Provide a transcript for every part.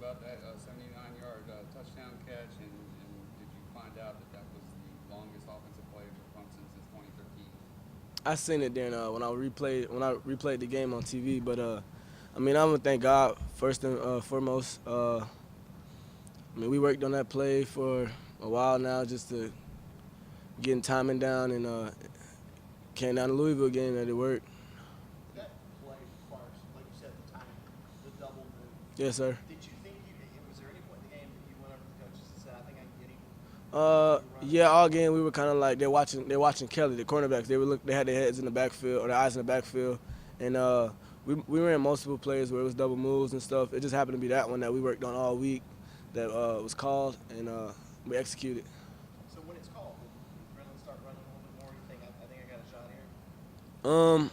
about that 79-yard touchdown catch, and did you find out that that was the longest offensive play for Clemson since 2013? I seen it during when I replayed the game on TV. But I mean, I'm gonna thank God first and foremost. I mean, we worked on that play for a while now, just to getting timing down, and came down to Louisville game that it worked. That play requires, like you said, the timing, the double move. Yes, sir. Did you think was there any point in the game that you went over to the coaches and said, I think I can get him? Yeah, all game we were kind of like they're watching Kelly, the cornerbacks. They had their heads in the backfield or their eyes in the backfield, and we ran multiple plays where it was double moves and stuff. It just happened to be that one that we worked on all week that was called, and we executed. So when it's called, when you start running a little bit more, you think, I think I got a shot here?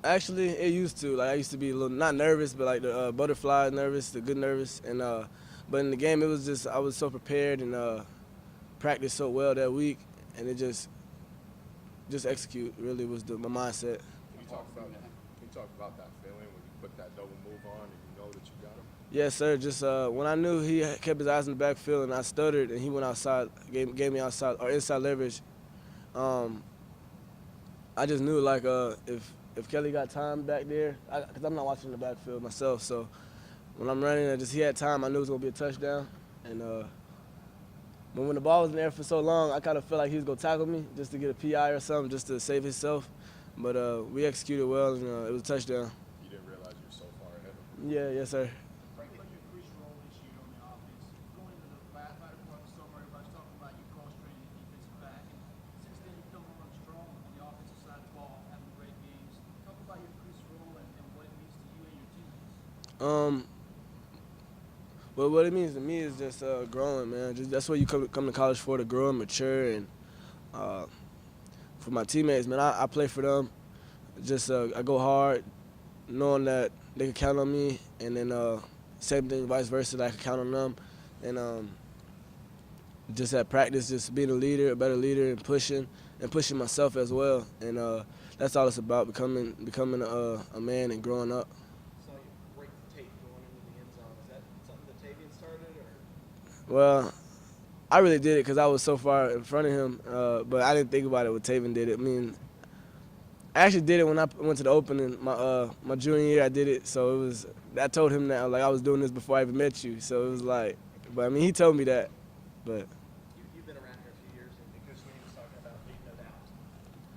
Actually, it used to. Like I used to be a little not nervous, but like the butterfly nervous, the good nervous, and but in the game it was just I was so prepared and practiced so well that week, and it just execute really was my mindset. Can you talk about that feeling when you put that double move on and you know that you got him? Yes, sir. Just when I knew he kept his eyes in the backfield and I stuttered and he went outside, gave me outside or inside leverage. I just knew like if Kelly got time back there, because I'm not watching the backfield myself, so when I'm running, he had time. I knew it was gonna be a touchdown, and but when the ball was in there for so long, I kind of felt like he was gonna tackle me just to get a PI or something, just to save himself. But we executed well, and it was a touchdown. You didn't realize you were so far ahead of him. Yeah, yes, sir. Frank, what's your crucial role this year on the offense? Going into the latter part of the summer, everybody's talking about you cross-training the defensive back. And since then, you've come on strong on the offensive side of the ball, having great games. Talk about your crucial role and what it means to you and your teammates. But what it means to me is just growing, man. That's what you come to college for, to grow and mature. And for my teammates, man, I play for them. Just I go hard, knowing that they can count on me, and then same thing, vice versa, that I can count on them. And just at practice, just being a leader, a better leader, and pushing myself as well. And that's all it's about, becoming a man and growing up. Saw you break the tape going into the end zone. Is that something that Tavian started, or? Well, I really did it because I was so far in front of him, but I didn't think about it when Taven did it. I mean, I actually did it when I went to the opening my junior year. I did it, so it was. I told him that like I was doing this before I even met you, so it was like. But I mean, he told me that, but. You've been around here a few years, and Coach Sweeney was talking about leave no doubt.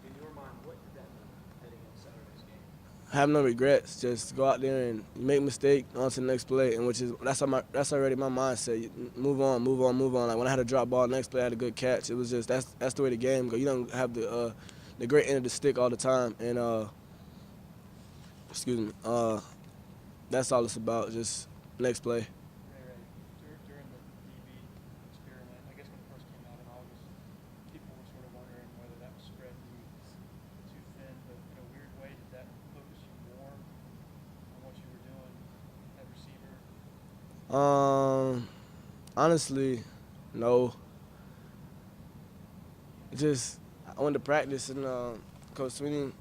In your mind, what did that mean heading into Saturday's game? Have no regrets. Just go out there and you make a mistake, on to the next play, and that's already my mindset. Move on. Like when I had a drop ball, next play I had a good catch. It was just that's the way the game goes. You don't have the great end of the stick all the time, and excuse me, that's all it's about. Just next play. During the DB experiment, I guess when it first came out in August, people were sort of wondering whether that was spread too thin. But in a weird way, did that focus you more on what you were doing at receiver? Honestly, no. Just I went to practice, and Coach Sweeney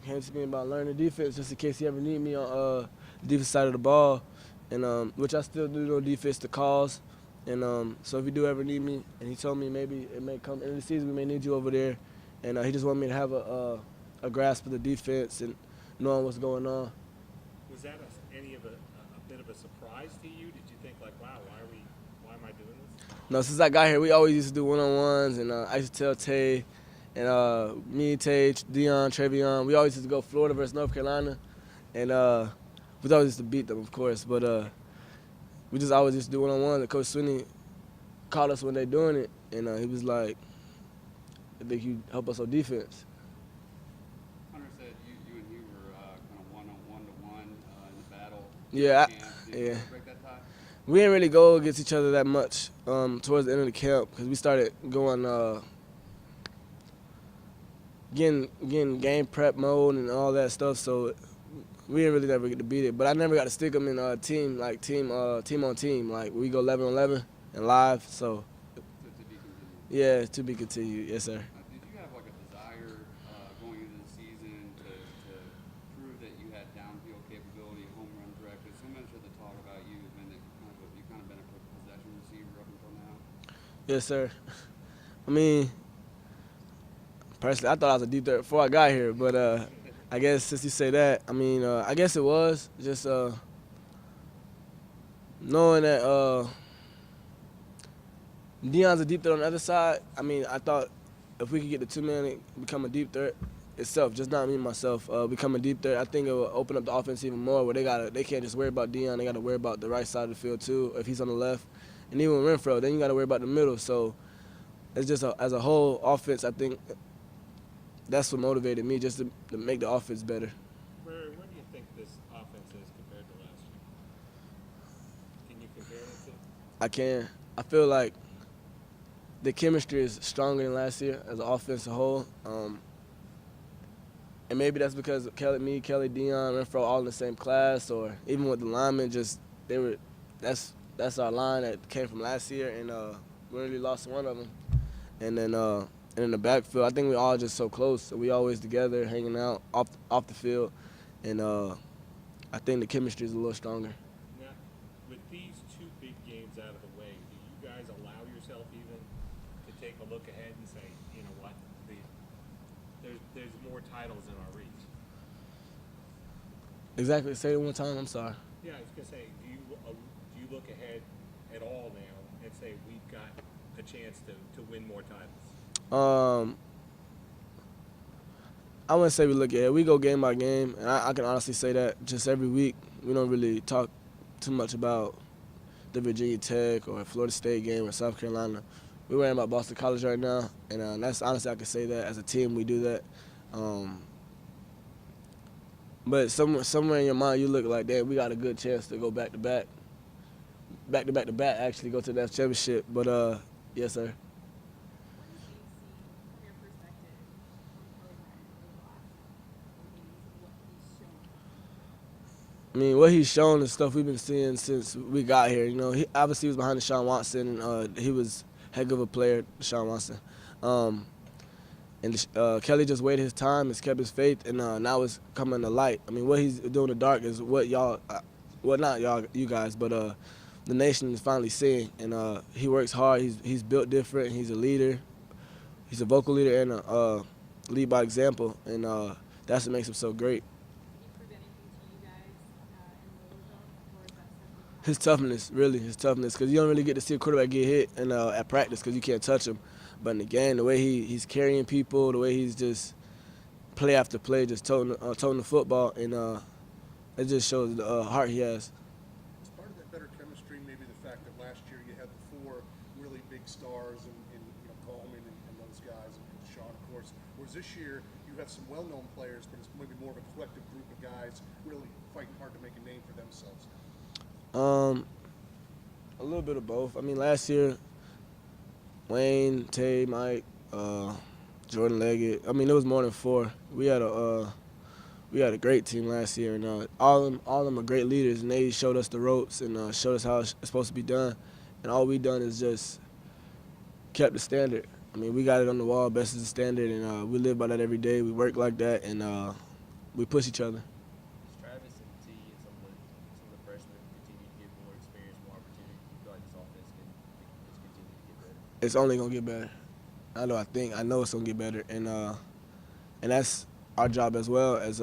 came to me about learning defense just in case he ever need me on the defense side of the ball, and which I still do no defense to calls. And so if you do ever need me, and he told me maybe it may come in the season, we may need you over there, and he just wanted me to have a grasp of the defense and knowing what's going on. Was that any of a bit of a surprise to you? Did you think like, wow, why am I doing this? No, since I got here, we always used to do one-on-ones, and I used to tell Tay, and me, Tay, Dion, Trevion, we always used to go Florida versus North Carolina, and we always used to beat them, of course, but we just always used to do one-on-one. And Coach Sweeney called us when they doing it, and he was like, I think you help us on defense. Hunter said you and he were kind of one-to-one in the battle. Yeah, Did you yeah. break that tie? We didn't really go against each other that much towards the end of the camp because we started going getting game prep mode and all that stuff. So we didn't really never get to beat it. But I never got to stick them in team on team. Like we go 11 on 11 and live. So To be continued. yeah, to be continued. Yes, sir. Did you have like a desire going into the season to prove that you had downfield capability, home run threat? Because so much of the talk about you has been that you've kind of been Yes, sir. I mean, personally, I thought I was a deep threat before I got here, but I guess since you say that, I mean, I guess it was just knowing that Deion's a deep threat on the other side. I mean, I thought if we could get the two man and become a deep threat itself, just not me and myself, become a deep threat, I think it will open up the offense even more. Where they can't just worry about Deion, they got to worry about the right side of the field too. If he's on the left, and even with Renfro, then you got to worry about the middle. So it's just as a whole offense, I think that's what motivated me, just to make the offense better. Where do you think this offense is compared to last year? Can you compare it to? I can. I feel like the chemistry is stronger than last year as an offense as a whole. And maybe that's because Kelly, Deion, Renfro all in the same class, or even with the linemen, that's our line that came from last year, and we really lost one of them. And then in the backfield, I think we all just so close. So we always together, hanging out off the field, and I think the chemistry is a little stronger. Now, with these two big games out of the way, do you guys allow yourself even to take a look ahead and say, you know what, there's more titles in our reach? Exactly. Say it one time. I'm sorry. Yeah, I was gonna say, do you look ahead at all now and say we've got a chance to win more titles? I wouldn't say we look ahead. We go game by game, and I can honestly say that just every week we don't really talk too much about the Virginia Tech or Florida State game or South Carolina. We're worrying about Boston College right now, and that's honestly, I can say that as a team we do that. But somewhere in your mind you look like, damn, we got a good chance to go back to back, actually go to the championship. But yes, sir. I mean, what he's shown is stuff we've been seeing since we got here. You know, he obviously was behind Deshaun Watson, and he was heck of a player, Deshaun Watson. And Kelly just waited his time, has kept his faith, and now it's coming to light. I mean, what he's doing in the dark is what y'all, well, not y'all, you guys, but the nation is finally seeing. And he works hard. He's built different. He's a leader. He's a vocal leader and a lead by example, and that's what makes him so great. His toughness, because you don't really get to see a quarterback get hit and at practice because you can't touch him. But in the game, the way he's carrying people, the way he's just play after play, just toting the football, and it just shows the heart he has. Is part of that better chemistry maybe the fact that last year you had the four really big stars in Coleman and those guys, and Deshaun, of course, whereas this year you have some well-known players, but it's maybe more of a collective group of guys really fighting hard to make a name for themselves? A little bit of both. I mean, last year, Wayne, Tay, Mike, Jordan Leggett. I mean, there was more than four. We had a great team last year, and all of them are great leaders, and they showed us the ropes and showed us how it's supposed to be done. And all we done is just kept the standard. I mean, we got it on the wall, best is the standard, and we live by that every day. We work like that, and we push each other. Travis and T and some of the freshmen continue to get more experience, more opportunity. You feel like this offense can just continue to get better? It's only gonna get better. I know it's gonna get better, and that's our job as well as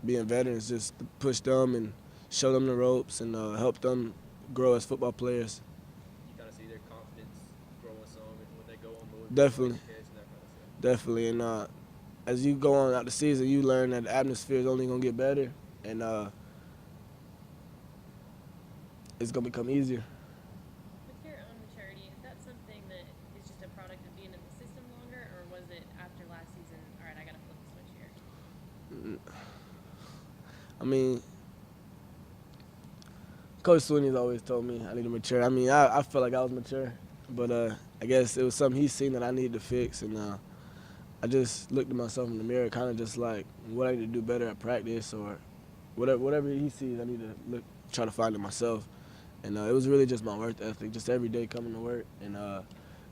being veterans, just to push them and show them the ropes and help them grow as football players. You kind of see their confidence growing some when they go on the Definitely. catch and that kind of stuff. Definitely, and as you go on out the season, you learn that the atmosphere is only gonna get better, and it's gonna become easier. With your own maturity, is that something that is just a product of being in the system longer, or was it after last season, all right, I got to flip the switch here? I mean, Coach Sweeney's always told me I need to mature. I mean, I felt like I was mature, but I guess it was something he's seen that I needed to fix, and I just looked at myself in the mirror, kind of just like what I need to do better at practice, or whatever he sees, I need to try to find it myself. And it was really just my work ethic, just every day coming to work and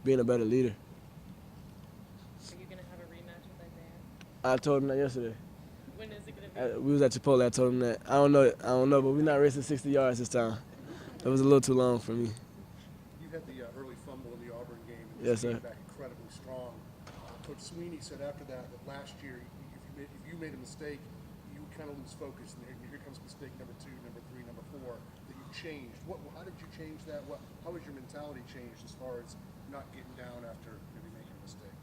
being a better leader. Are you going to have a rematch with Isaiah? I told him that yesterday. When is it going to be? We was at Chipotle. I told him that. I don't know, but we're not racing 60 yards this time. It was a little too long for me. You had the early fumble in the Auburn game. And Yes, came sir. back incredibly strong. Coach Sweeney said after that last year, if you made a mistake, you would kind of lose focus. And here comes mistake number 2, number 3, number 4 that you changed. How did you change that? How has your mentality changed as far as not getting down after maybe making a mistake?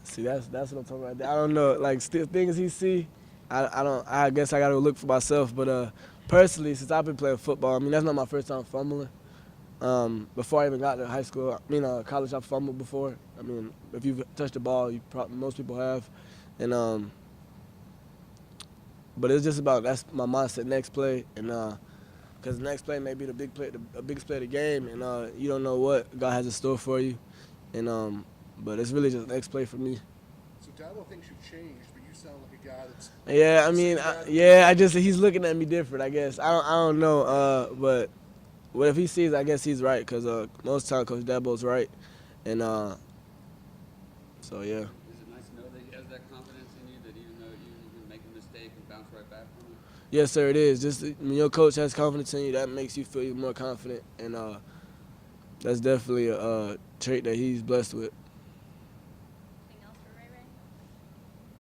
See, that's what I'm talking about. I don't know, like still things he see. I guess I gotta look for myself. But personally, since I've been playing football, I mean that's not my first time fumbling. Before I even got to high school, college, I fumbled before. I mean, if you've touched the ball, most people have, and but it's just about that's my mindset. Next play, and because the next play may be the biggest play of the game, and you don't know what God has in store for you, and but it's really just the next play for me. So Dabo thinks you've changed, but you sound like a guy that's. Yeah, I mean, he's looking at me different. I guess I don't know, but what if he sees? I guess he's right because most of the time Coach Dabo's right, and so yeah. Is it nice to know that he has that confidence in you that even though you can make a mistake and bounce right back from it? Yes, sir, it is. Just when your coach has confidence in you, that makes you feel even more confident, and that's definitely a trait that he's blessed with.